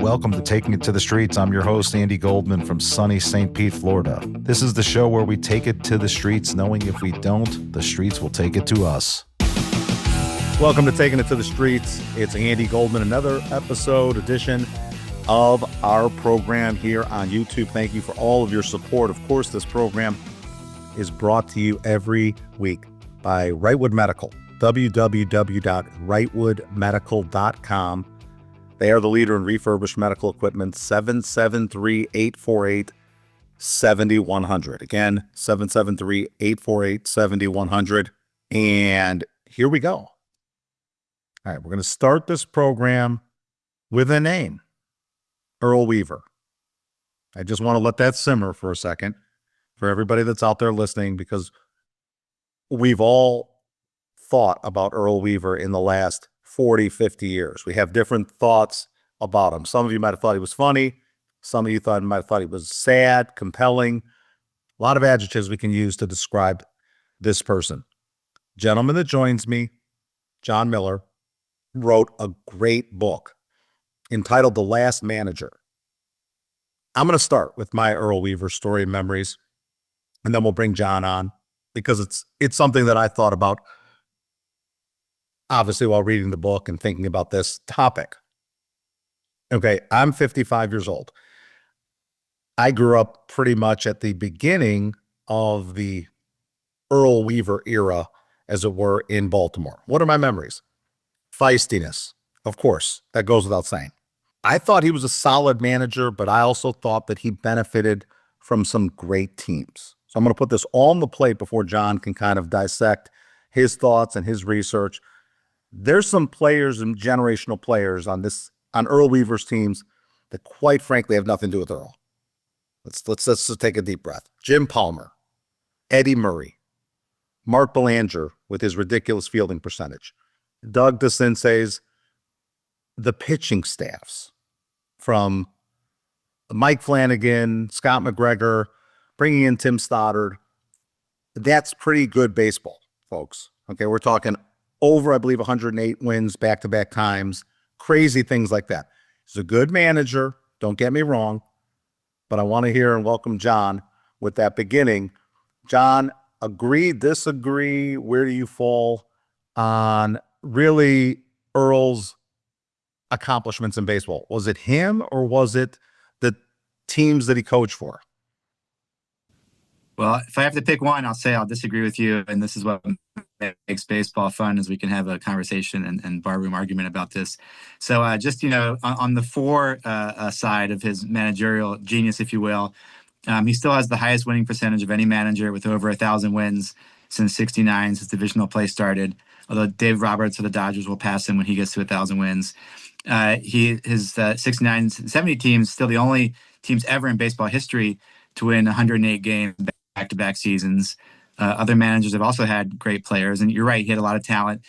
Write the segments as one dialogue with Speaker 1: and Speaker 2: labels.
Speaker 1: welcome to Taking It to the Streets. I'm your host, Andy Goldman from sunny St. Pete, Florida. This is the show where we take it to the streets, knowing if we don't, the streets will take it to us. Welcome to Taking It to the Streets. It's Andy Goldman, another edition of our program here on YouTube. Thank you for all of your support. Of course, this program is brought to you every week by Wrightwood Medical, www.wrightwoodmedical.com. They are the leader in refurbished medical equipment, 773-848-7100. Again, 773-848-7100. And here we go. All right, we're going to start this program with a name, Earl Weaver. I just want to let that simmer for a second for everybody that's out there listening, because we've all thought about Earl Weaver in the last 40, 50 years. We have different thoughts about him. Some of you might have thought he was funny. Some of you might have thought he was sad, compelling. A lot of adjectives we can use to describe this person. Gentleman that joins me, John Miller, wrote a great book entitled The Last Manager. I'm going to start with my Earl Weaver story and memories, and then we'll bring John on, because it's something that I thought about, obviously, while reading the book and thinking about this topic. Okay, I'm 55 years old. I grew up pretty much at the beginning of the Earl Weaver era, as it were, in Baltimore. What are my memories? Feistiness, of course, that goes without saying. I thought he was a solid manager, but I also thought that he benefited from some great teams. So I'm going to put this all on the plate before John can kind of dissect his thoughts and his research. There's some players and generational players on Earl Weaver's teams that, quite frankly, have nothing to do with Earl. Let's just take a deep breath. Jim Palmer, Eddie Murray, Mark Belanger with his ridiculous fielding percentage, Doug DeCinces, the pitching staffs from Mike Flanagan, Scott McGregor, bringing in Tim Stoddard. That's pretty good baseball, folks. Okay, we're talking over, I believe, 108 wins back-to-back times, crazy things like that. He's a good manager, don't get me wrong, but I want to hear and welcome John with that beginning. John, agree, disagree? Where do you fall on really Earl's accomplishments in baseball? Was it him, or was it the teams that he coached for?
Speaker 2: Well, if I have to pick one, I'll say I'll disagree with you, and this is what makes baseball fun, is we can have a conversation and barroom argument about this. So just, on the side of his managerial genius, if you will, he still has the highest winning percentage of any manager, with over 1,000 wins since '69, since divisional play started. Although Dave Roberts of the Dodgers will pass him when he gets to 1,000 wins. His 69, 70 teams, still the only teams ever in baseball history to win 108 games back-to-back seasons. Other managers have also had great players, and you're right, he had a lot of talent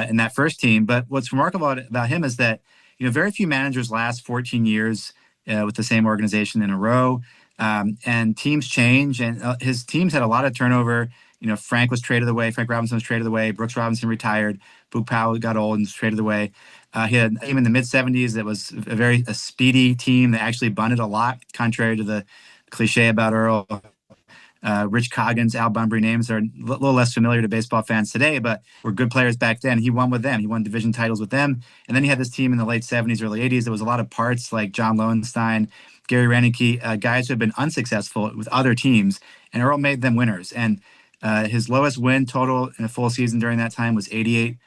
Speaker 2: in that first team. But what's remarkable about him is that, very few managers last 14 years with the same organization in a row, and teams change, and his teams had a lot of turnover. Frank Robinson was traded away, Brooks Robinson retired, Boog Powell got old and was traded away. He had a team in the mid-'70s that was a speedy team that actually bunted a lot, contrary to the cliche about Earl. Rich Coggins, Al Bunbury, names are a little less familiar to baseball fans today, but were good players back then. He won with them. He won division titles with them. And then he had this team in the late 70s, early 80s. There was a lot of parts like John Lowenstein, Gary Reineke, guys who had been unsuccessful with other teams, and Earl made them winners. And his lowest win total in a full season during that time was 88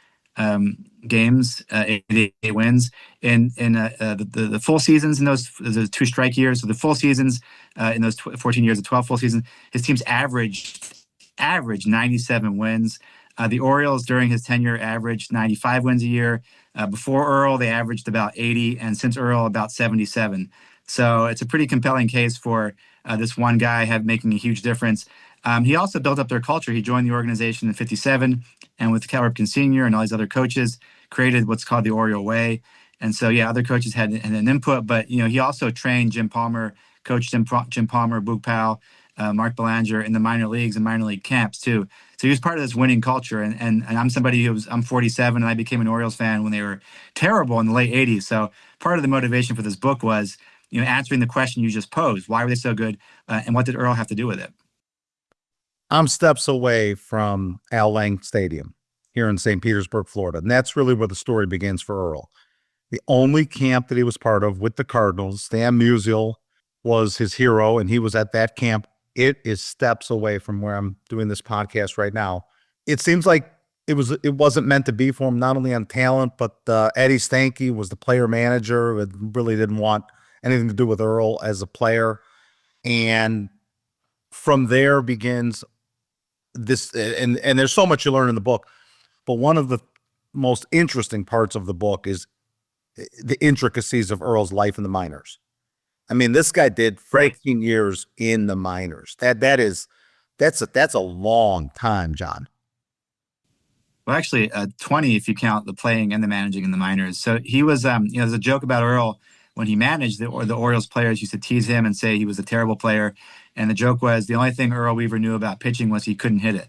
Speaker 2: games, 88 wins. In the full seasons in those two strike years, so the full seasons in those 14 years, the 12 full seasons, his teams averaged 97 wins. The Orioles during his tenure averaged 95 wins a year. Before Earl, they averaged about 80, and since Earl, about 77. So it's a pretty compelling case for this one guy making a huge difference. He also built up their culture. He joined the organization in '57, and with Cal Ripken Sr. and all these other coaches, created what's called the Oriole Way. And so, other coaches had an input, but he also trained Jim Palmer, coached Jim Palmer, Boog Powell, Mark Belanger in the minor leagues and minor league camps too. So he was part of this winning culture. And I'm somebody I'm 47 and I became an Orioles fan when they were terrible in the late 80s. So part of the motivation for this book was, answering the question you just posed. Why were they so good? And what did Earl have to do with it?
Speaker 1: I'm steps away from Al Lang Stadium here in St. Petersburg, Florida. And that's really where the story begins for Earl. The only camp that he was part of with the Cardinals, Stan Musial was his hero, and he was at that camp. It is steps away from where I'm doing this podcast right now. It seems like it wasn't meant to be for him, not only on talent, but Eddie Stanky was the player manager. It really didn't want anything to do with Earl as a player. And from there begins this, and there's so much you learn in the book, but one of the most interesting parts of the book is the intricacies of Earl's life in the minors. I mean, this guy did 14 years in the minors. That's a long time, John.
Speaker 2: Well, actually, 20 if you count the playing and the managing in the minors. So he was, there's a joke about Earl when he managed the Orioles players used to tease him and say he was a terrible player. And the joke was the only thing Earl Weaver knew about pitching was he couldn't hit it.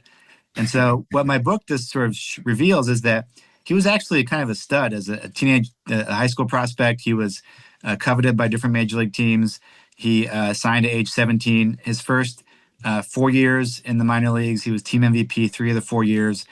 Speaker 2: And so what my book just sort of reveals is that he was actually kind of a stud as a teenage, a high school prospect. He was coveted by different major league teams. He signed at age 17. His first 4 years in the minor leagues, he was team MVP 3 of the 4 years.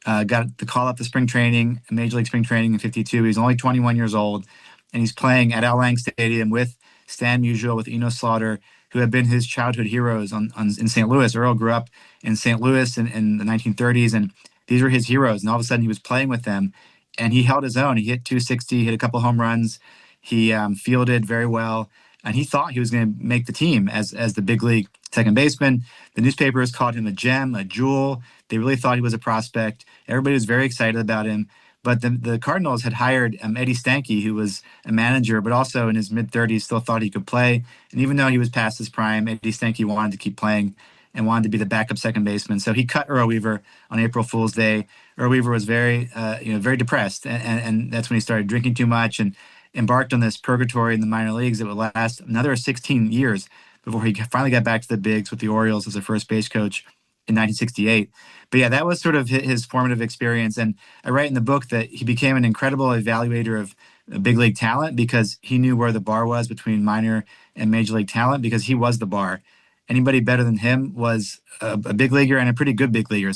Speaker 2: Got the call up to spring training, Major League spring training in '52. He's only 21 years old, and he's playing at Al Lang Stadium with Stan Musial, with Enos Slaughter, who have been his childhood heroes in St. Louis. Earl grew up in St. Louis in the 1930s, and these were his heroes. And all of a sudden, he was playing with them, and he held his own. He hit 260, hit a couple home runs. He fielded very well, and he thought he was going to make the team as the big league second baseman. The newspapers called him a gem, a jewel. They really thought he was a prospect. Everybody was very excited about him. But the Cardinals had hired Eddie Stanky, who was a manager, but also in his mid-30s still thought he could play. And even though he was past his prime, Eddie Stanky wanted to keep playing and wanted to be the backup second baseman. So he cut Earl Weaver on April Fool's Day. Earl Weaver was very depressed, and that's when he started drinking too much and embarked on this purgatory in the minor leagues that would last another 16 years before he finally got back to the bigs with the Orioles as a first base coach in 1968. But yeah, that was sort of his formative experience. And I write in the book that he became an incredible evaluator of big league talent because he knew where the bar was between minor and major league talent because he was the bar. Anybody better than him was a big leaguer and a pretty good big leaguer.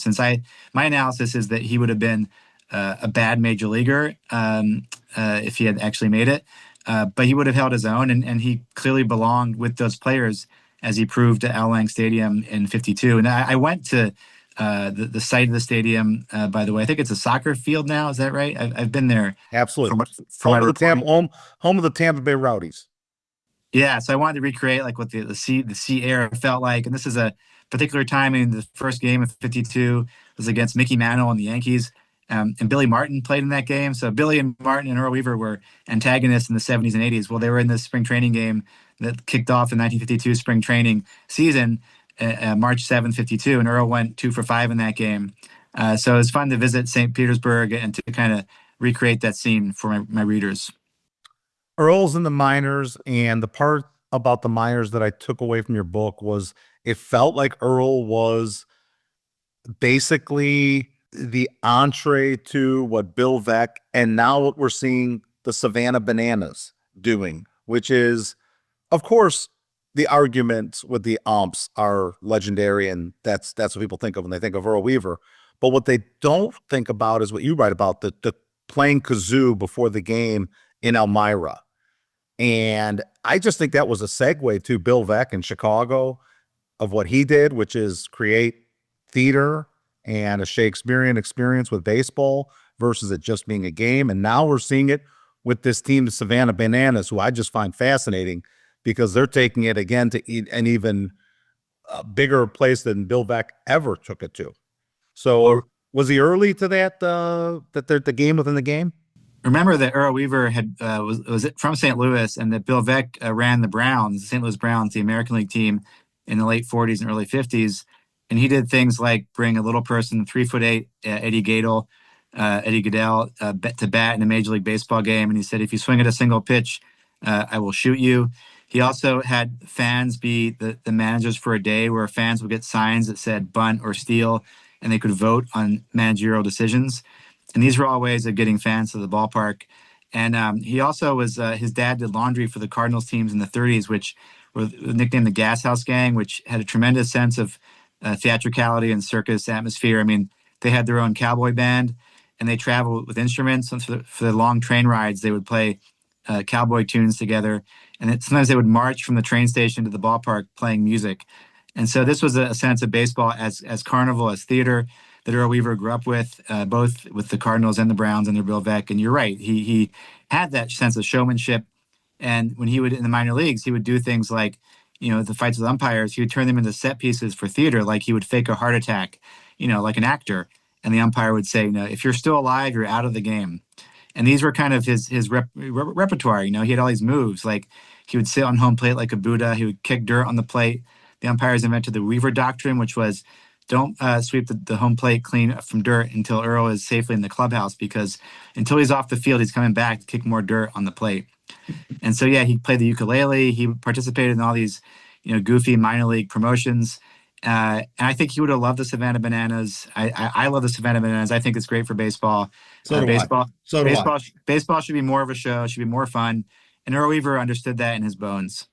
Speaker 2: My analysis is that he would have been a bad major leaguer if he had actually made it. But he would have held his own, and he clearly belonged with those players as he proved at Al Lang Stadium in '52. And I went to the site of the stadium, by the way. I think it's a soccer field now. Is that right? I've been there.
Speaker 1: Absolutely. Home of the Tampa Bay Rowdies.
Speaker 2: Yeah, so I wanted to recreate like what the sea air felt like, and this is a particular time in the first game of '52 was against Mickey Mantle and the Yankees, and Billy Martin played in that game. So Billy and Martin and Earl Weaver were antagonists in the '70s and '80s. Well, they were in this spring training game that kicked off the 1952 spring training season, March 7th, '52, and Earl went 2 for 5 in that game. So it was fun to visit St. Petersburg and to kind of recreate that scene for my readers.
Speaker 1: Earl's in the minors, and the part about the minors that I took away from your book was it felt like Earl was basically the entree to what Bill Veeck and now what we're seeing the Savannah Bananas doing, which is, of course, the arguments with the umps are legendary, and that's what people think of when they think of Earl Weaver. But what they don't think about is what you write about, the playing kazoo before the game in Elmira. And I just think that was a segue to Bill Veeck in Chicago of what he did, which is create theater and a Shakespearean experience with baseball versus it just being a game. And now we're seeing it with this team, the Savannah Bananas, who I just find fascinating because they're taking it again to an even bigger place than Bill Veeck ever took it to. So was he early to that, the game within the game?
Speaker 2: Remember that Earl Weaver was from St. Louis, and that Bill Veeck ran the Browns, the St. Louis Browns, the American League team, in the late '40s and early '50s, and he did things like bring a little person, 3'8" Eddie Gaedel, to bat in a Major League Baseball game, and he said, "If you swing at a single pitch, I will shoot you." He also had fans be the managers for a day, where fans would get signs that said "bunt" or "steal." and they could vote on managerial decisions. And these were all ways of getting fans to the ballpark. And he also was his dad did laundry for the Cardinals teams in the 30s, which were nicknamed the Gas House Gang, which had a tremendous sense of theatricality and circus atmosphere. I mean, they had their own cowboy band, and they traveled with instruments. And for the long train rides, they would play cowboy tunes together. And sometimes they would march from the train station to the ballpark playing music. And so this was a sense of baseball as carnival, as theater that Earl Weaver grew up with, both with the Cardinals and the Browns under Bill Veeck. And you're right, he had that sense of showmanship. And when he would in the minor leagues, he would do things like, the fights with umpires. He would turn them into set pieces for theater, like he would fake a heart attack, like an actor. And the umpire would say, if you're still alive, you're out of the game. And these were kind of his repertoire. He had all these moves. Like he would sit on home plate like a Buddha. He would kick dirt on the plate. The umpires invented the Weaver doctrine, which was don't sweep the home plate clean from dirt until Earl is safely in the clubhouse, because until he's off the field, he's coming back to kick more dirt on the plate. And so, yeah, he played the ukulele. He participated in all these, goofy minor league promotions. And I think he would have loved the Savannah Bananas. I love the Savannah Bananas. I think it's great for baseball.
Speaker 1: So do
Speaker 2: Baseball,
Speaker 1: I. So do I.
Speaker 2: baseball should be more of a show. Should be more fun. And Earl Weaver understood that in his bones.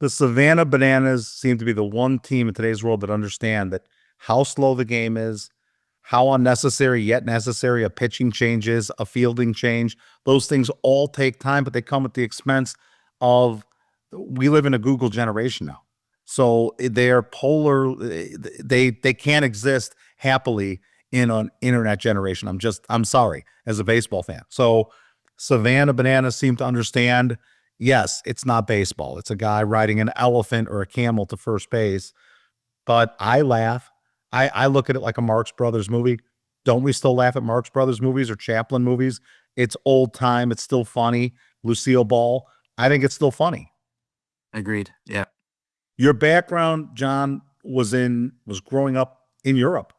Speaker 1: The Savannah Bananas seem to be the one team in today's world that understand that how slow the game is, how unnecessary yet necessary a pitching change is, a fielding change. Those things all take time, but they come at the expense of, we live in a Google generation now. So they're polar, they can't exist happily in an internet generation. I'm sorry, as a baseball fan. So Savannah Bananas seem to understand, yes, it's not baseball. It's a guy riding an elephant or a camel to first base. But I laugh. I look at it like a Marx Brothers movie. Don't we still laugh at Marx Brothers movies or Chaplin movies? It's old time. It's still funny. Lucille Ball. I think it's still funny.
Speaker 2: Agreed. Yeah.
Speaker 1: Your background, John, was growing up in Europe.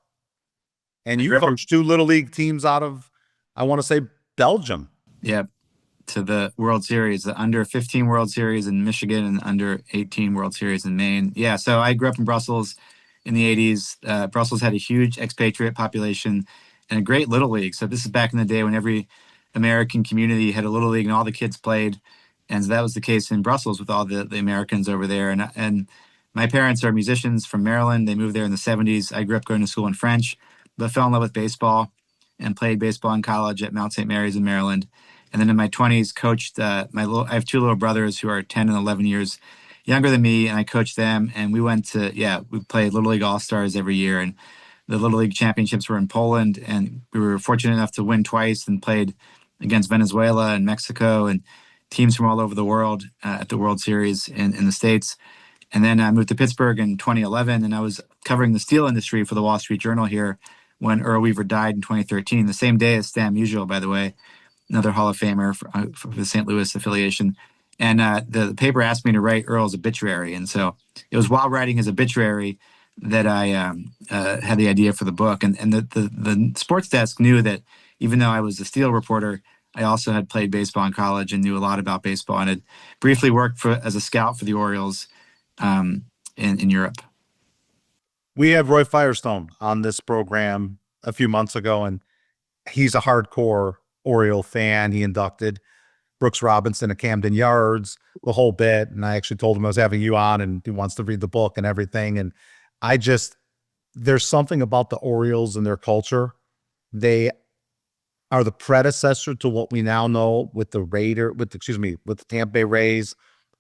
Speaker 1: And you coached two little league teams out of, I want to say, Belgium.
Speaker 2: Yeah. To the World Series, the under 15 World Series in Michigan and under 18 World Series in Maine. Yeah, so I grew up in Brussels in the 80s. Brussels had a huge expatriate population and a great little league. So this is back in the day when every American community had a little league and all the kids played. And so that was the case in Brussels with all the Americans over there. And my parents are musicians from Maryland. They moved there in the 70s. I grew up going to school in French, but fell in love with baseball and played baseball in college at Mount St. Mary's in Maryland. And then in my 20s, coached I have two little brothers who are 10 and 11 years younger than me, and I coached them. And we played Little League All-Stars every year. And the Little League championships were in Poland, and we were fortunate enough to win twice and played against Venezuela and Mexico and teams from all over the world at the World Series in the States. And then I moved to Pittsburgh in 2011, and I was covering the steel industry for the Wall Street Journal here when Earl Weaver died in 2013, the same day as Stan Musial, by the way, another Hall of Famer for the St. Louis affiliation. And the paper asked me to write Earl's obituary. And so it was while writing his obituary that I had the idea for the book. And the sports desk knew that even though I was a steel reporter, I also had played baseball in college and knew a lot about baseball, and had briefly worked as a scout for the Orioles in Europe.
Speaker 1: We had Roy Firestone on this program a few months ago, and he's a hardcore Oriole fan. He inducted Brooks Robinson at Camden Yards, the whole bit. And I actually told him I was having you on and he wants to read the book and everything. And there's something about the Orioles and their culture. They are the predecessor to what we now know with the Tampa Bay Rays,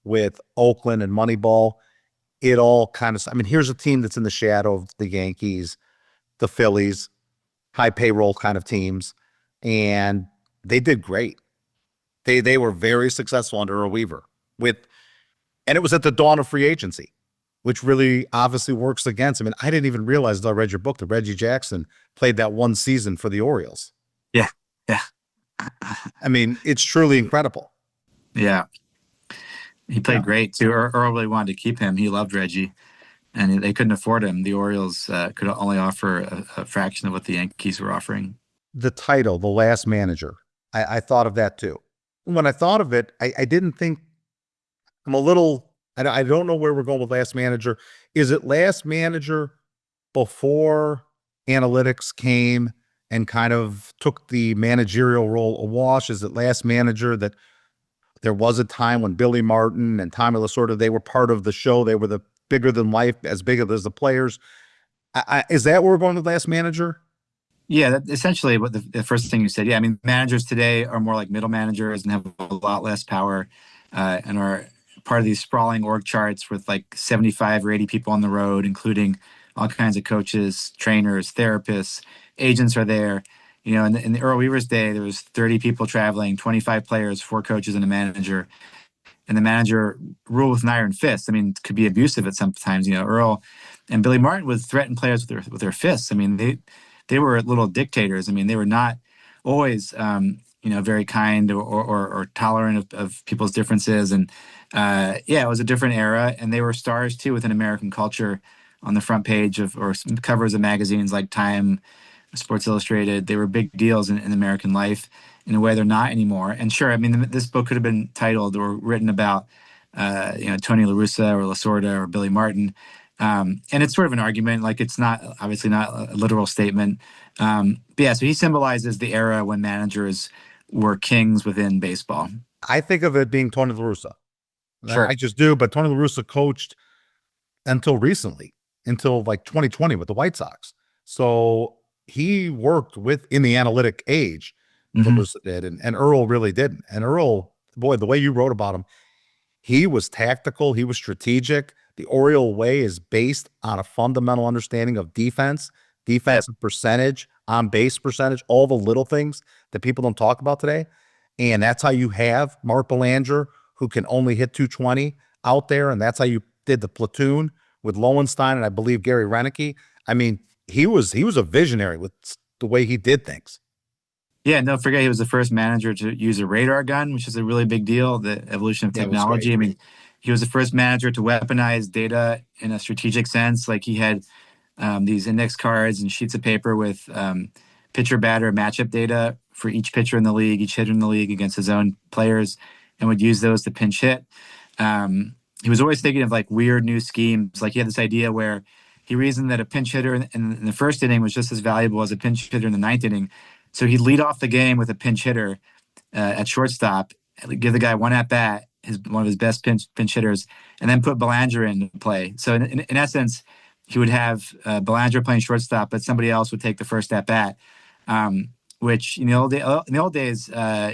Speaker 1: with Oakland and Moneyball. It all kind of, here's a team that's in the shadow of the Yankees, the Phillies, high payroll kind of teams. And they did great. They were very successful under Earl Weaver and it was at the dawn of free agency, which really obviously works against. I didn't even realize until I read your book that Reggie Jackson played that one season for the Orioles.
Speaker 2: Yeah. Yeah.
Speaker 1: It's truly incredible.
Speaker 2: Yeah. He played great too. Earl really wanted to keep him. He loved Reggie, and they couldn't afford him. The Orioles could only offer a fraction of what the Yankees were offering.
Speaker 1: The title, The Last Manager, I thought of that too. When I thought of it, I didn't think, I don't know where we're going with Last Manager. Is it Last Manager before analytics came and kind of took the managerial role awash as the last manager, that there was a time when Billy Martin and Tommy Lasorda, they were part of the show. They were the bigger than life, as big as the players. Is that where we're going with last manager?
Speaker 2: Yeah, that essentially what the first thing you said. Yeah, I mean, managers today are more like middle managers and have a lot less power, and are part of these sprawling org charts with like 75 or 80 people on the road, including all kinds of coaches, trainers, therapists, agents are there. You know, in the Earl Weaver's day, there was 30 people traveling, 25 players, four coaches, and a manager. And the manager ruled with an iron fist. I mean, could be abusive at sometimes. You know, Earl and Billy Martin would threaten players with their fists. I mean, they were little dictators. I mean, they were not always very kind or tolerant of people's differences. And yeah, it was a different era, and they were stars too within American culture on the front page of or covers of magazines like Time, Sports Illustrated. They were big deals in American life in a way they're not anymore. And sure, I mean, this book could have been titled or written about, Tony Larusa or Lasorda or Billy Martin. And it's sort of an argument, like it's not obviously not a literal statement. But yeah, so he symbolizes the era when managers were kings within baseball.
Speaker 1: I think of it being Tony La Russa. I
Speaker 2: Sure.
Speaker 1: just do, but Tony La Russa coached until recently, until like 2020 with the White Sox. So he worked with in the analytic age, La
Speaker 2: Hmm.
Speaker 1: Russa did, and Earl really didn't. And Earl, boy, the way you wrote about him, he was tactical, he was strategic. The Oriole way is based on a fundamental understanding of defense,
Speaker 2: Yep.
Speaker 1: defensive percentage, on base percentage, all the little things that people don't talk about today. And that's how you have Mark Belanger, who can only hit 220 out there. And that's how you did the platoon with Lowenstein and I believe Gary Renicky. I mean, he was a visionary with the way he did things.
Speaker 2: Yeah, and don't forget he was the first manager to use a radar gun, which is a really big deal, the evolution of
Speaker 1: Yeah, it was great.
Speaker 2: technology. I mean, he was the first manager to weaponize data in a strategic sense. Like he had these index cards and sheets of paper with pitcher batter matchup data for each pitcher in the league, each hitter in the league against his own players, and would use those to pinch hit. He was always thinking of like weird new schemes. Like he had this idea where he reasoned that a pinch hitter in the first inning was just as valuable as a pinch hitter in the ninth inning. So he'd lead off the game with a pinch hitter at shortstop, give the guy one at bat, one of his best pinch hitters, and then put Belanger in to play. So in essence, he would have Belanger playing shortstop, but somebody else would take the first at bat. Um, which in the old days,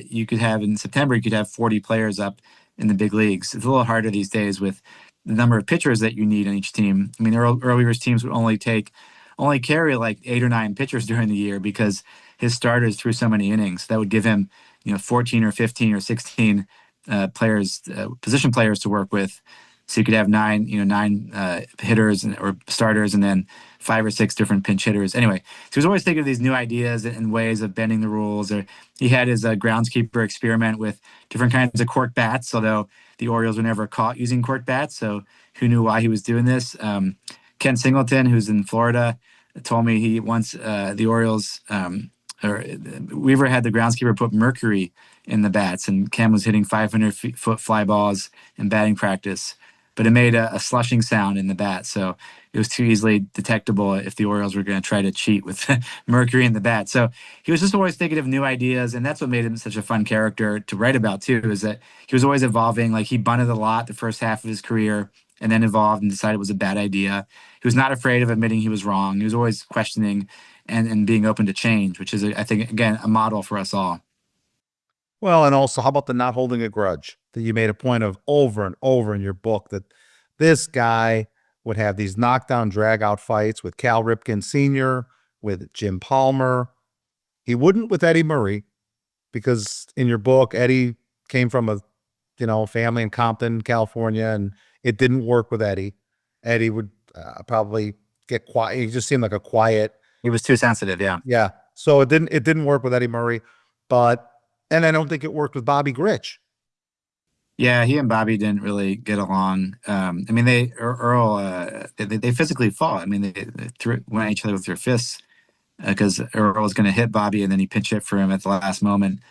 Speaker 2: you could have in September you could have 40 players up in the big leagues. It's a little harder these days with the number of pitchers that you need on each team. I mean, Earl Weaver's teams would only carry like 8 or 9 pitchers during the year because his starters threw so many innings. That would give him 14 or 15 or 16 players, position players to work with. So you could have nine hitters or starters, and then 5 or 6 different pinch hitters. Anyway, so he was always thinking of these new ideas and ways of bending the rules. Or he had his groundskeeper experiment with different kinds of cork bats, although the Orioles were never caught using cork bats. So who knew why he was doing this? Ken Singleton, who's in Florida, told me he once the Orioles or Weaver had the groundskeeper put mercury in the bats, and Ken was hitting 500-foot fly balls in batting practice, but it made a slushing sound in the bat, so it was too easily detectable if the Orioles were going to try to cheat with mercury in the bat. So he was just always thinking of new ideas, and that's what made him such a fun character to write about too. Is that he was always evolving. Like he bunted a lot the first half of his career, and then evolved and decided it was a bad idea. He was not afraid of admitting he was wrong. He was always questioning and being open to change, which is, I think, again, a model for us all.
Speaker 1: Well, and also, how about the not holding a grudge that you made a point of over and over in your book, that this guy would have these knockdown, drag out fights with Cal Ripken Sr., with Jim Palmer. He wouldn't with Eddie Murray, because in your book, Eddie came from a family in Compton, California, and it didn't work with Eddie. Eddie would probably get quiet. He just seemed like a quiet.
Speaker 2: He was too sensitive, yeah.
Speaker 1: Yeah. So it didn't work with Eddie Murray, but and I don't think it worked with Bobby Grich.
Speaker 2: Yeah, he and Bobby didn't really get along. I mean, Earl, they physically fought. I mean, they went at each other with their fists because Earl was going to hit Bobby, and then he pinch hit for him at the last moment,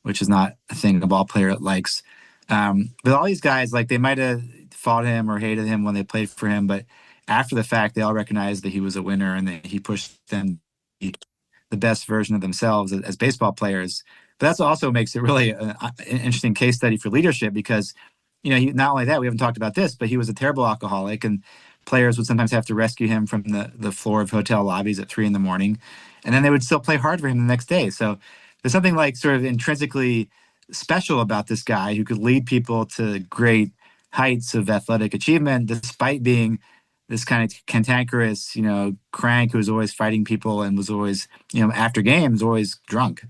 Speaker 2: which is not a thing a ball player likes. But all these guys, like they might have fought him or hated him when they played for him, but after the fact, they all recognized that he was a winner and that he pushed them the best version of themselves as baseball players. But that's also makes it really an interesting case study for leadership because, not only that, we haven't talked about this, but he was a terrible alcoholic, and players would sometimes have to rescue him from the floor of hotel lobbies at 3 a.m. And then they would still play hard for him the next day. So there's something like sort of intrinsically special about this guy who could lead people to great heights of athletic achievement despite being this kind of cantankerous, crank who was always fighting people and was always, after games, always drunk.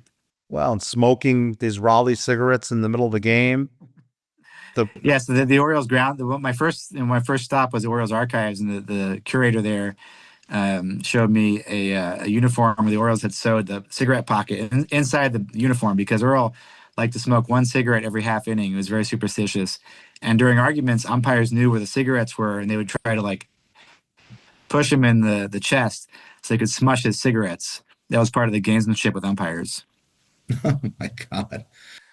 Speaker 1: Well, and smoking these Raleigh cigarettes in the middle of the game.
Speaker 2: Yeah, so the Orioles ground. My first stop was the Orioles archives, and the curator there showed me a uniform where the Orioles had sewed the cigarette pocket inside the uniform because Earl liked to smoke one cigarette every half inning. He was very superstitious, and during arguments, umpires knew where the cigarettes were, and they would try to like push him in the chest so they could smush his cigarettes. That was part of the gamesmanship with umpires.
Speaker 1: Oh my God.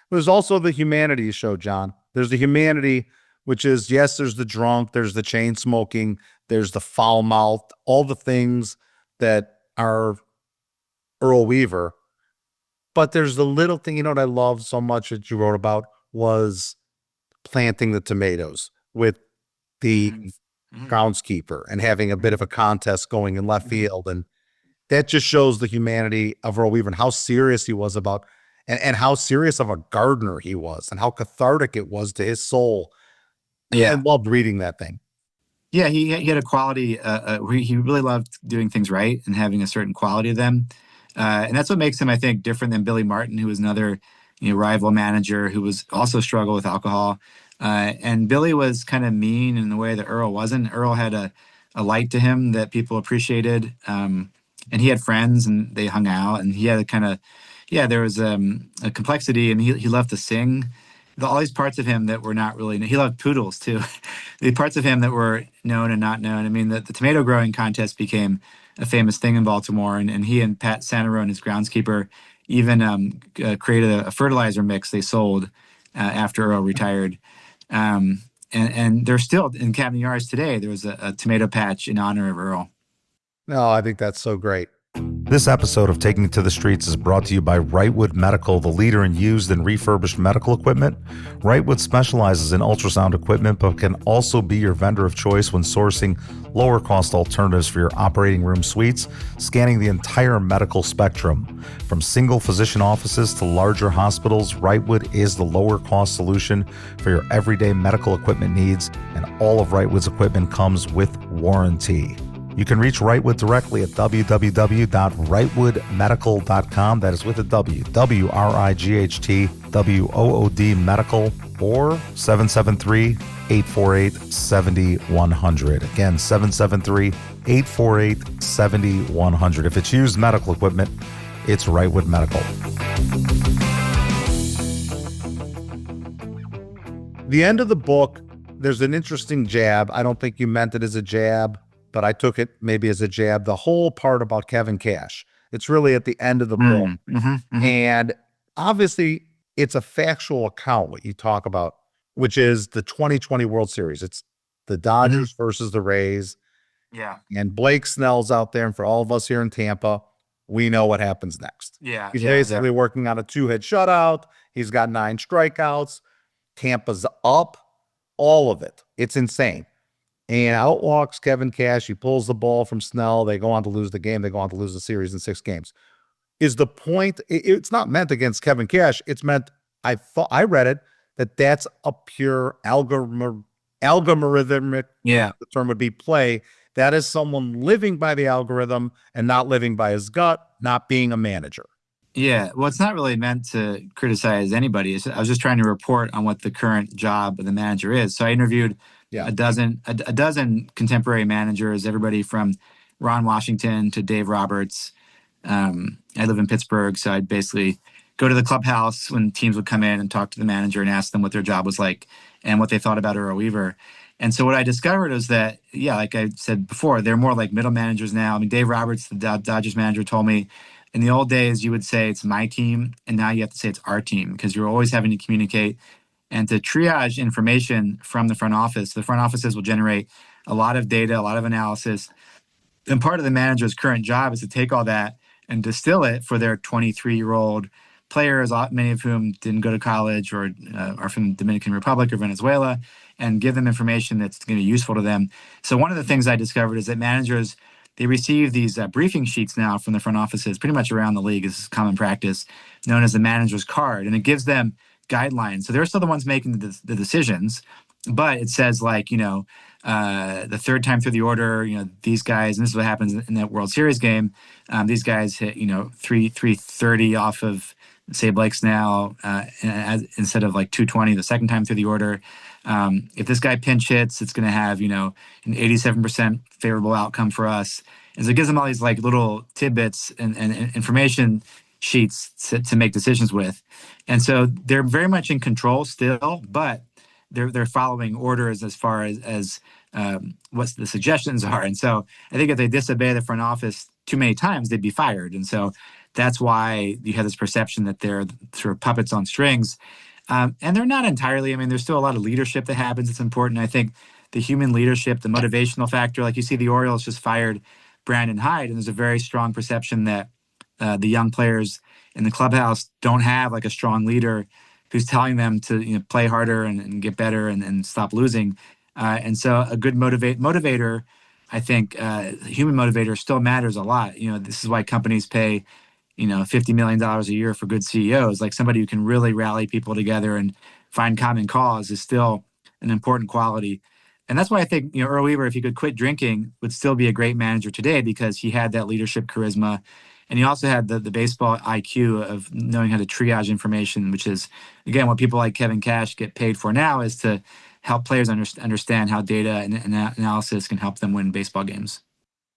Speaker 1: There's also the humanity show, John. There's the humanity, which is, yes, there's the drunk, there's the chain smoking, there's the foul mouth, all the things that are Earl Weaver. But there's the little thing, what I love so much that you wrote about was planting the tomatoes with the groundskeeper and having a bit of a contest going in left field. And that just shows the humanity of Earl Weaver and how serious he was about, and how serious of a gardener he was and how cathartic it was to his soul.
Speaker 2: Yeah.
Speaker 1: I loved reading that thing.
Speaker 2: Yeah, he had a quality. He really loved doing things right and having a certain quality of them, and that's what makes him, I think, different than Billy Martin, who was another rival manager who was also struggled with alcohol. And Billy was kind of mean in the way that Earl wasn't. Earl had a light to him that people appreciated, and he had friends and they hung out, and he had a kind of there was a complexity, and he loved to sing. All these parts of him that were not really, he loved poodles too. The parts of him that were known and not known. I mean, the tomato growing contest became a famous thing in Baltimore, and he and Pat Santarone, his groundskeeper, even created a fertilizer mix they sold after Earl retired. And they're still in Camden Yards today. There was a tomato patch in honor of Earl.
Speaker 1: No, I think that's so great.
Speaker 3: This episode of Taking It to the Streets is brought to you by Wrightwood Medical, the leader in used and refurbished medical equipment. Wrightwood specializes in ultrasound equipment, but can also be your vendor of choice when sourcing lower cost alternatives for your operating room suites, scanning the entire medical spectrum. From single physician offices to larger hospitals, Wrightwood is the lower cost solution for your everyday medical equipment needs, and all of Wrightwood's equipment comes with warranty. You can reach Wrightwood directly at www.wrightwoodmedical.com. That is with a W, WRIGHTWOOD medical, or 773-848-7100. Again, 773-848-7100. If it's used medical equipment, it's Wrightwood Medical.
Speaker 1: The end of the book, there's an interesting jab. I don't think you meant it as a jab, but I took it maybe as a jab. The whole part about Kevin Cash. It's really at the end of the book. And obviously, it's a factual account, what you talk about, which is the 2020 World Series. It's the Dodgers versus the Rays.
Speaker 2: Yeah.
Speaker 1: And Blake Snell's out there. And for all of us here in Tampa, we know what happens next.
Speaker 2: Yeah.
Speaker 1: He's basically working on a 2-hit shutout. He's got 9 strikeouts. Tampa's up. All of it. It's insane. And out walks Kevin Cash. He pulls the ball from Snell. They go on to lose the game. They go on to lose the series in 6 games. Is the point? It's not meant against Kevin Cash. It's meant, I read it, that's a pure algorithmic, the term would be play. That is someone living by the algorithm and not living by his gut, not being a manager.
Speaker 2: Yeah, well, it's not really meant to criticize anybody. I was just trying to report on what the current job of the manager is. So I interviewed a dozen contemporary managers, everybody from Ron Washington to Dave Roberts. I live in Pittsburgh, so I'd basically go to the clubhouse when teams would come in and talk to the manager and ask them what their job was like and what they thought about Earl Weaver. And so what I discovered was that, like I said before, they're more like middle managers now. I mean, Dave Roberts, the Dodgers manager, told me in the old days you would say it's my team, and now you have to say it's our team because you're always having to communicate and to triage information from the front office. The front offices will generate a lot of data, a lot of analysis. And part of the manager's current job is to take all that and distill it for their 23-year-old players, many of whom didn't go to college or are from the Dominican Republic or Venezuela, and give them information that's going to be useful to them. So one of the things I discovered is that managers, they receive these briefing sheets now from the front offices pretty much around the league. This is common practice, known as the manager's card, and it gives them guidelines. So they're still the ones making the decisions, but it says like, the third time through the order, these guys, and this is what happens in that World Series game. These guys hit, 330 off of, say, Blake Snell, instead of like 220 the second time through the order. If this guy pinch hits, it's going to have, an 87% favorable outcome for us. And so it gives them all these like little tidbits and information sheets to make decisions with. And so they're very much in control still, but they're following orders as far as what the suggestions are. And so I think if they disobey the front office too many times, they'd be fired. And so that's why you have this perception that they're sort of puppets on strings. And they're not entirely. I mean, there's still a lot of leadership that happens. It's important. I think the human leadership, the motivational factor, like you see the Orioles just fired Brandon Hyde, and there's a very strong perception that the young players in the clubhouse don't have like a strong leader who's telling them to play harder and get better and stop losing. And so a good motivator, I think, human motivator still matters a lot. This is why companies pay $50 million a year for good CEOs. Like somebody who can really rally people together and find common cause is still an important quality. And that's why I think, Earl Weaver, if he could quit drinking, would still be a great manager today, because he had that leadership charisma. And he also had the baseball IQ of knowing how to triage information, which is, again, what people like Kevin Cash get paid for now, is to help players understand how data and analysis can help them win baseball games.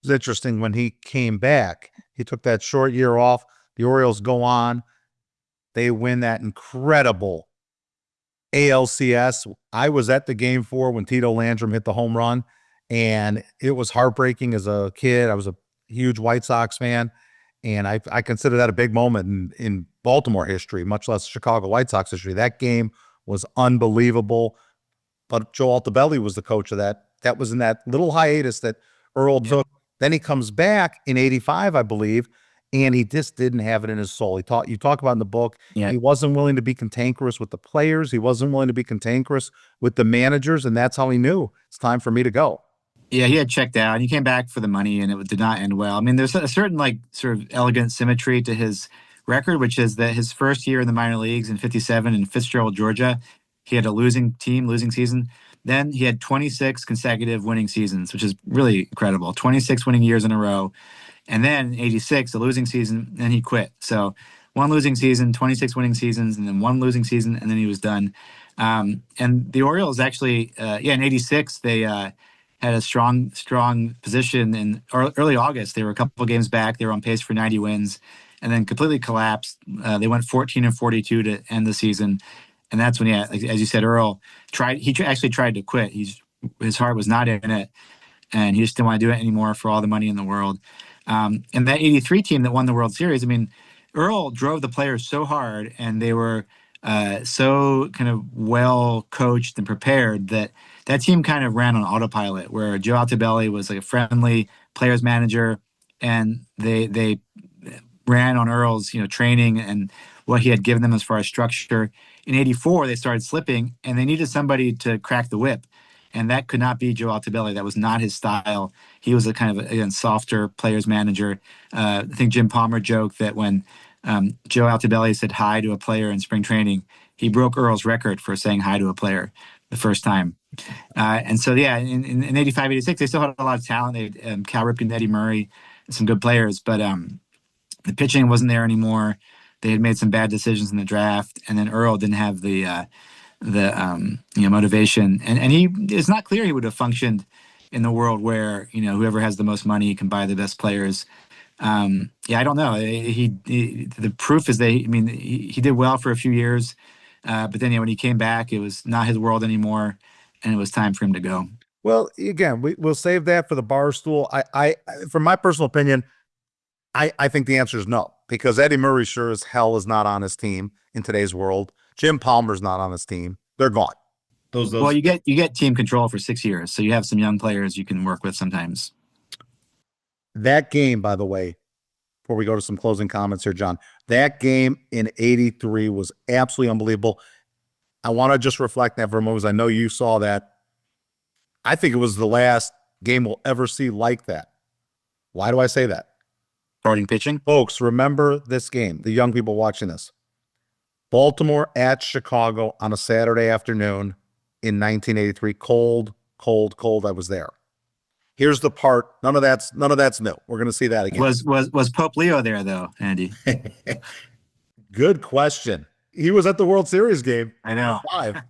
Speaker 1: It was interesting when he came back. He took that short year off. The Orioles go on. They win that incredible ALCS. I was at the game 4 when Tito Landrum hit the home run, and it was heartbreaking as a kid. I was a huge White Sox fan, and I consider that a big moment in Baltimore history, much less Chicago White Sox history. That game was unbelievable. But Joe Altobelli was the coach of that. That was in that little hiatus that Earl took. Then he comes back in '85, I believe, and he just didn't have it in his soul. You talk about in the book, he wasn't willing to be cantankerous with the players. He wasn't willing to be cantankerous with the managers, and that's how he knew it's time for me to go.
Speaker 2: Yeah, he had checked out. He came back for the money, and it did not end well. I mean, there's a certain like sort of elegant symmetry to his record, which is that his first year in the minor leagues in '57 in Fitzgerald, Georgia, he had a losing season. Then he had 26 consecutive winning seasons, which is really incredible. 26 winning years in a row. And then '86, a losing season, and he quit. So one losing season, 26 winning seasons, and then one losing season, and then he was done. And the Orioles actually, in '86, they had a strong position in early August. They were a couple of games back. They were on pace for 90 wins, and then completely collapsed. They went 14-42 to end the season. And that's when, as you said, Earl actually tried to quit. His heart was not in it, and he just didn't want to do it anymore for all the money in the world. And that '83 team that won the World Series, I mean, Earl drove the players so hard, and they were so kind of well coached and prepared that team kind of ran on autopilot, where Joe Altobelli was like a friendly players manager, and they ran on Earl's training and what he had given them as far as structure. In '84, they started slipping, and they needed somebody to crack the whip. And that could not be Joe Altobelli. That was not his style. He was a kind of, again, softer players manager. I think Jim Palmer joked that when Joe Altobelli said hi to a player in spring training, he broke Earl's record for saying hi to a player the first time. And so, in '85, '86, they still had a lot of talent. They had Cal Ripken, Eddie Murray, some good players, but the pitching wasn't there anymore. They had made some bad decisions in the draft, and then Earl didn't have the motivation, and it's not clear he would have functioned in the world where whoever has the most money can buy the best players. I don't know. The proof is that he did well for a few years, but then when he came back, it was not his world anymore, and it was time for him to go.
Speaker 1: Well, again, we'll save that for the bar stool. I from my personal opinion, I think the answer is no, because Eddie Murray sure as hell is not on his team in today's world. Jim Palmer's not on his team. They're gone.
Speaker 2: Well, you get team control for 6 years, so you have some young players you can work with sometimes.
Speaker 1: That game, by the way, before we go to some closing comments here, John. That game in 83 was absolutely unbelievable. I want to just reflect that for a moment, because I know you saw that. I think it was the last game we'll ever see like that. Why do I say that?
Speaker 2: Starting pitching.
Speaker 1: Folks, remember this game, the young people watching this. Baltimore at Chicago on a Saturday afternoon in 1983. Cold, cold, cold. I was there. Here's the part. None of that's new. We're going to see that again.
Speaker 2: Was Pope Leo there though, Andy?
Speaker 1: Good question. He was at the World Series game.
Speaker 2: I know.
Speaker 1: 5.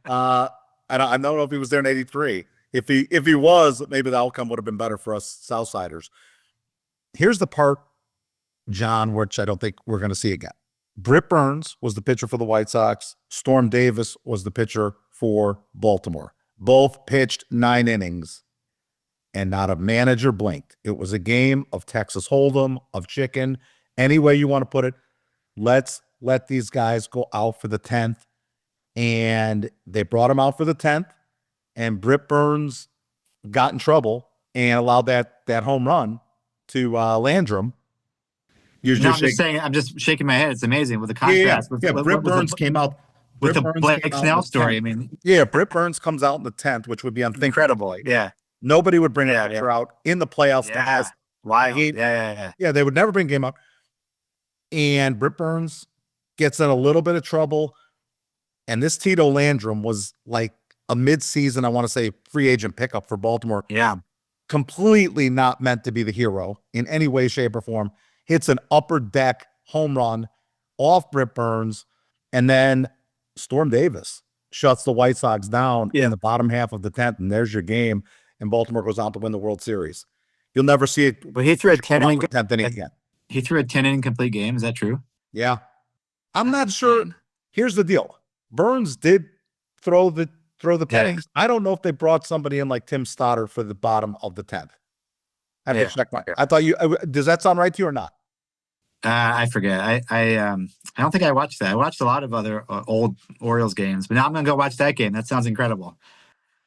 Speaker 1: I don't know if he was there in 83. If he was, maybe the outcome would have been better for us Southsiders. Here's the part, John, which I don't think we're going to see again. Britt Burns was the pitcher for the White Sox. Storm Davis was the pitcher for Baltimore. Both pitched 9 innings, and not a manager blinked. It was a game of Texas Hold'em, of chicken, any way you want to put it. Let's let these guys go out for the 10th. And they brought him out for the 10th, and Britt Burns got in trouble and allowed that home run to Landrum.
Speaker 2: I'm just shaking my head. It's amazing with the contrast.
Speaker 1: Britt Burns came out
Speaker 2: with the Blake Snell story. I mean,
Speaker 1: Britt Burns comes out in the 10th, which would be unthinkable.
Speaker 2: Incredible. Yeah.
Speaker 1: Nobody would bring a pitcher out in the playoffs.
Speaker 2: Yeah. Wild. Yeah.
Speaker 1: Yeah, they would never bring a game out. And Britt Burns gets in a little bit of trouble. And this Tito Landrum was like a midseason, I want to say, free agent pickup for Baltimore.
Speaker 2: Yeah.
Speaker 1: Completely not meant to be the hero in any way, shape, or form. Hits an upper deck home run off Britt Burns. And then Storm Davis shuts the White Sox down in the bottom half of the 10th. And there's your game. And Baltimore goes on to win the World Series. You'll never see it.
Speaker 2: But he threw a 10
Speaker 1: inning again.
Speaker 2: He threw a 10 inning complete game. Is that true?
Speaker 1: Yeah. I'm not sure. Here's the deal. Burns did throw the 10 innings. I don't know if they brought somebody in like Tim Stoddard for the bottom of the 10th. I have to check I thought does that sound right to you or not?
Speaker 2: I forget. I don't think I watched that. I watched a lot of other old Orioles games, but now I'm going to go watch that game. That sounds incredible.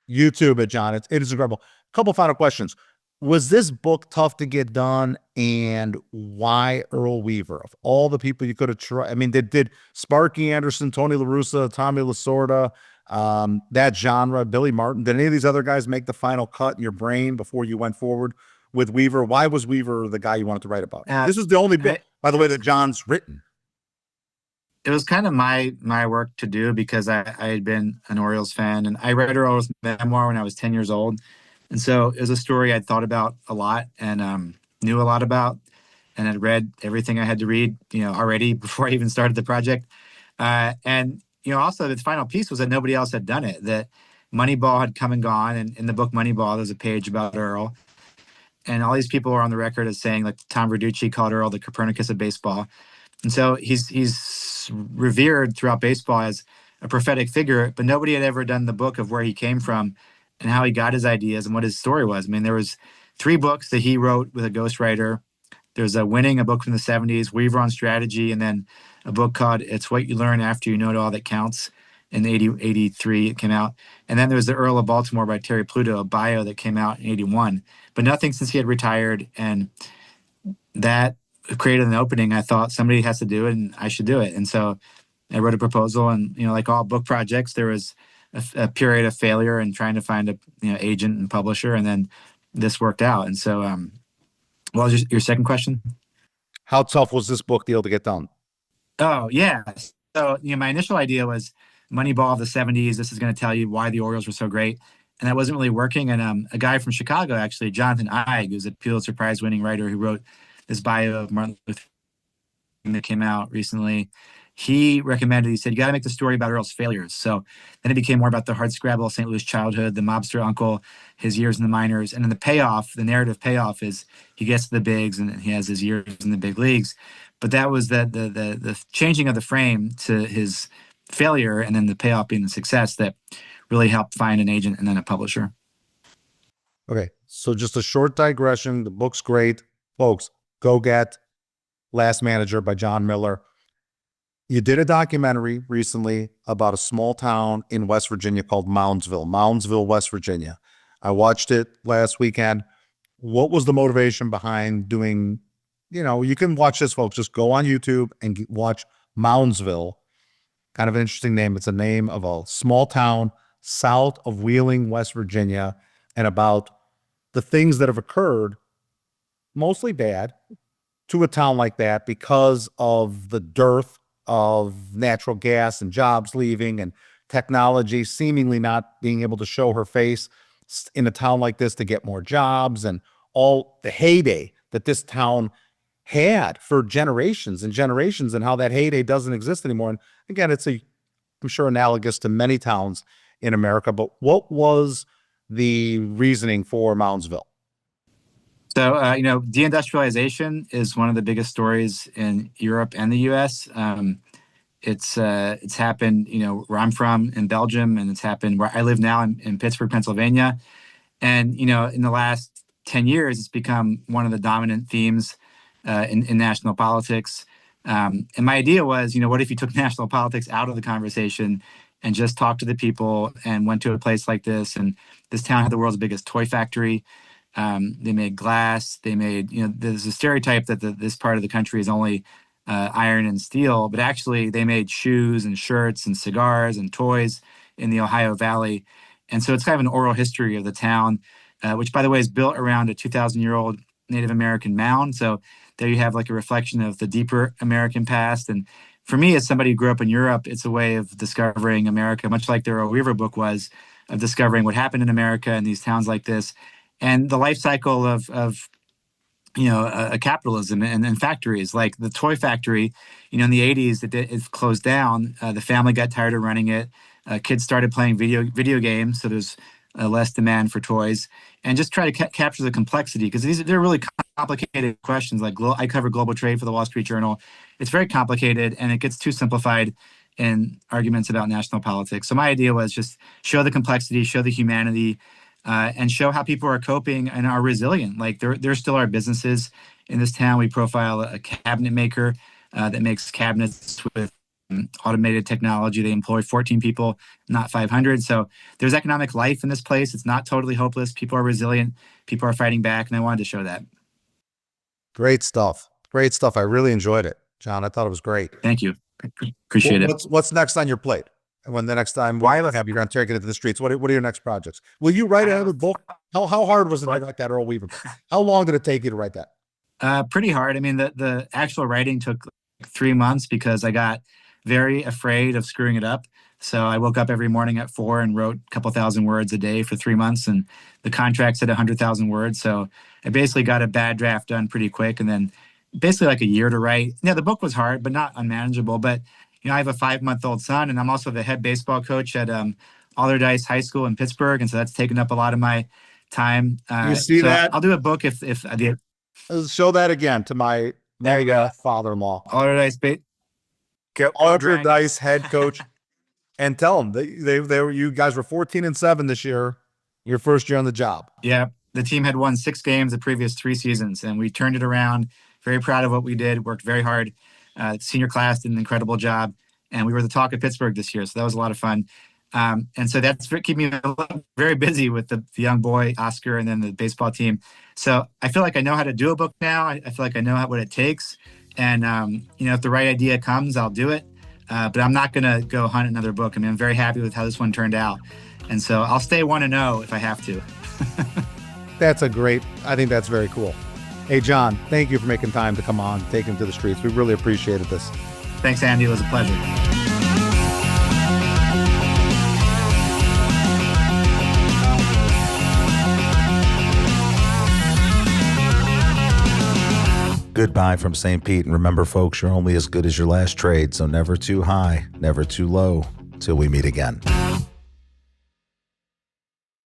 Speaker 1: YouTube it, John. It is incredible. Couple final questions. Was this book tough to get done, and why Earl Weaver? Of all the people you could have tried, I mean, did Sparky Anderson, Tony LaRussa, Tommy Lasorda, that genre, Billy Martin, did any of these other guys make the final cut in your brain before you went forward with Weaver? Why was Weaver the guy you wanted to write about? This is the only bit, by the way, that John's written.
Speaker 2: It was kind of my work to do because I had been an Orioles fan, and I read Earl's memoir when I was 10 years old. And so it was a story I'd thought about a lot and knew a lot about, and I'd read everything I had to read, already before I even started the project. And also the final piece was that nobody else had done it, that Moneyball had come and gone. And in the book Moneyball, there's a page about Earl. And all these people are on the record as saying, like Tom Verducci called Earl the Copernicus of baseball. And so he's revered throughout baseball as a prophetic figure, but nobody had ever done the book of where he came from and how he got his ideas and what his story was. I mean, there was 3 books that he wrote with a ghostwriter. There's a Winning, a book from the 70s, Weaver on Strategy, and then a book called It's What You Learn After You Know It All That Counts. In 83, it came out. And then there was The Earl of Baltimore by Terry Pluto, a bio that came out in 81. But nothing since he had retired. And that created an opening. I thought somebody has to do it and I should do it. And so I wrote a proposal, and, like all book projects, there was a period of failure and trying to find a agent and publisher, and then this worked out. And so what was your second question?
Speaker 1: How tough was this book deal to get done?
Speaker 2: Oh yeah. So my initial idea was Moneyball of the 70s. This is going to tell you why the Orioles were so great, and that wasn't really working. And a guy from Chicago, actually, Jonathan Eig, who's a Pulitzer Prize winning writer who wrote this bio of Martin Luther King that came out recently, he recommended, he said, you got to make the story about Earl's failures. So then it became more about the hardscrabble St. Louis childhood, the mobster uncle, his years in the minors. And then the payoff, the narrative payoff, is he gets to the bigs and he has his years in the big leagues. But that was the changing of the frame to his failure, and then the payoff being the success, that really helped find an agent and then a publisher.
Speaker 1: Okay, so just a short digression. The book's great. Folks, go get Last Manager by John Miller. You did a documentary recently about a small town in West Virginia called Moundsville, West Virginia. I watched it last weekend. What was the motivation behind doing, you can watch this, folks. Just go on YouTube and watch Moundsville. Kind of an interesting name. It's a name of a small town south of Wheeling, West Virginia, and about the things that have occurred, mostly bad, to a town like that because of the dearth of natural gas and jobs leaving and technology seemingly not being able to show her face in a town like this to get more jobs, and all the heyday that this town had for generations and generations, and how that heyday doesn't exist anymore. And again, I'm sure analogous to many towns in America, but what was the reasoning for Moundsville?
Speaker 2: So, deindustrialization is one of the biggest stories in Europe and the U.S. It's happened, where I'm from in Belgium, and it's happened where I live now in Pittsburgh, Pennsylvania. And, in the last 10 years, it's become one of the dominant themes in national politics. And my idea was, what if you took national politics out of the conversation and just talked to the people and went to a place like this? And this town had the world's biggest toy factory. They made glass. They made, there's a stereotype that this part of the country is only iron and steel, but actually they made shoes and shirts and cigars and toys in the Ohio Valley. And so it's kind of an oral history of the town, which, by the way, is built around a 2,000-year-old Native American mound. So there you have like a reflection of the deeper American past. And for me, as somebody who grew up in Europe, it's a way of discovering America, much like the Earl Weaver book was, of discovering what happened in America in these towns like this, and the life cycle of capitalism and factories. Like the toy factory, in the 80s, it closed down. The family got tired of running it. Kids started playing video games, so there's less demand for toys, and just try to capture the complexity, because they're really complicated questions. Like I cover global trade for the Wall Street Journal. It's very complicated, and it gets too simplified in arguments about national politics. So my idea was just show the complexity, show the humanity, and show how people are coping and are resilient. Like there still are businesses in this town. We profile a cabinet maker that makes cabinets with automated technology. They employ 14 people, not 500. So there's economic life in this place. It's not totally hopeless. People are resilient. People are fighting back, and I wanted to show that.
Speaker 1: Great stuff. Great stuff. I really enjoyed it, John. I thought it was great.
Speaker 2: Thank you. Appreciate it.
Speaker 1: What's next on your plate? And when the next time we have you around taking it to the streets, what are your next projects? Will you write another book? How hard was it to write that Earl Weaver book? How long did it take you to write that?
Speaker 2: Pretty hard. I mean, the actual writing took 3 months because I got very afraid of screwing it up. So I woke up every morning at 4 and wrote a couple thousand words a day for 3 months. And the contract said 100,000 words. So I basically got a bad draft done pretty quick. And then basically like a year to write. Yeah, the book was hard, but not unmanageable. But I have a 5-month-old son, and I'm also the head baseball coach at Allardyce High School in Pittsburgh, and so that's taken up a lot of my time.
Speaker 1: You see that?
Speaker 2: I'll do a book if I did.
Speaker 1: Show that again to my
Speaker 2: There you go.
Speaker 1: father-in-law.
Speaker 2: Allardyce
Speaker 1: head coach, and tell them they were, you guys were 14-7 this year, your first year on the job.
Speaker 2: Yeah, the team had won 6 games the previous 3 seasons, and we turned it around. Very proud of what we did. Worked very hard. Senior class did an incredible job, and we were the talk of Pittsburgh this year, so that was a lot of fun. And so that's keeping me very busy with the young boy, Oscar, and then the baseball team. So I feel like I know how to do a book now. I feel like I know what it takes. And, if the right idea comes, I'll do it. But I'm not going to go hunt another book. I mean, I'm very happy with how this one turned out. And so I'll stay 1-0 if I have to.
Speaker 1: I think that's very cool. Hey, John, thank you for making time to come on, take him to the streets. We really appreciated this.
Speaker 2: Thanks, Andy. It was a pleasure.
Speaker 3: Goodbye from St. Pete. And remember, folks, you're only as good as your last trade. So never too high, never too low, till we meet again.